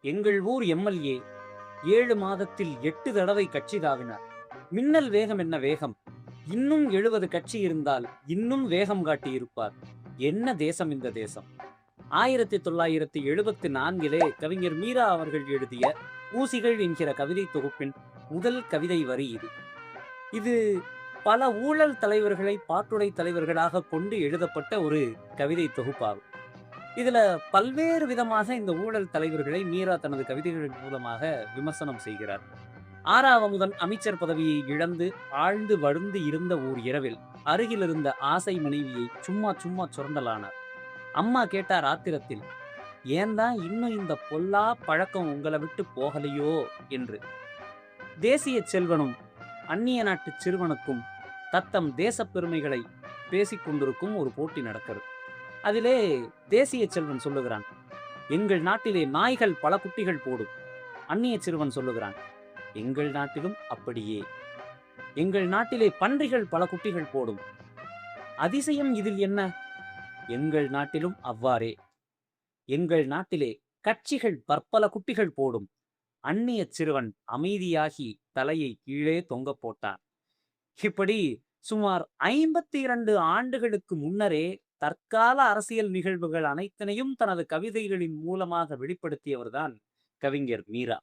எங்கள் ஊர் எம்எல்ஏ 7 மாதத்தில் 8 தடவை கட்சி தாவினார். மின்னல் வேகம் என்ன வேகம்! இன்னும் 70 கட்சி இருந்தால் இன்னும் வேகம் காட்டியிருப்பார். என்ன தேசம் இந்த தேசம்! 1974 கவிஞர் மீரா அவர்கள் எழுதிய ஊசிகள் என்கிற கவிதை தொகுப்பின் முதல் கவிதை வரி இது. இது பல ஊழல் தலைவர்களை பாட்டுடை தலைவர்களாக கொண்டு எழுதப்பட்ட ஒரு கவிதை தொகுப்பாகும். இதுல பல்வேறு விதமாக இந்த ஊழல் தலைவர்களை மீரா தனது கவிதைகளின் மூலமாக விமர்சனம் செய்கிறார். ஆறாவமுதன் அமைச்சர் பதவியை இழந்து ஆழ்ந்து வழுந்து இருந்த ஓர் இரவில் அருகில் இருந்த ஆசை மனைவியை சும்மா சும்மா சுரண்டலானார். அம்மா கேட்டார் ஆத்திரத்தில், ஏன்தான் இன்னும் இந்த பொல்லா பழக்கம் உங்களை விட்டு போகலையோ என்று. தேசிய செல்வனும் அந்நிய நாட்டு சிறுவனுக்கும் தத்தம் தேச பெருமைகளை பேசிக் கொண்டிருக்கும் ஒரு போட்டி நடக்கிறது. அதிலே தேசிய செல்வன் சொல்லுகிறான், எங்கள் நாட்டிலே நாய்கள் பல குட்டிகள் போடும். அந்நிய சிறுவன் சொல்லுகிறான், எங்கள் நாட்டிலும் அப்படியே. எங்கள் நாட்டிலே பன்றிகள் பல குட்டிகள் போடும். அதிசயம் இதில் என்ன? எங்கள் நாட்டிலும் அவ்வாறே. எங்கள் நாட்டிலே கட்சிகள் பற்பல குட்டிகள் போடும். அந்நிய சிறுவன் அமைதியாகி தலையை கீழே தொங்க போட்டான். இப்படி சுமார் 52 ஆண்டுகளுக்கு முன்னரே தற்கால அரசியல் நிகழ்வுகள் அனைத்தினையும் தனது கவிதைகளின் மூலமாக வெளிப்படுத்தியவர்தான் கவிஞர் மீரா.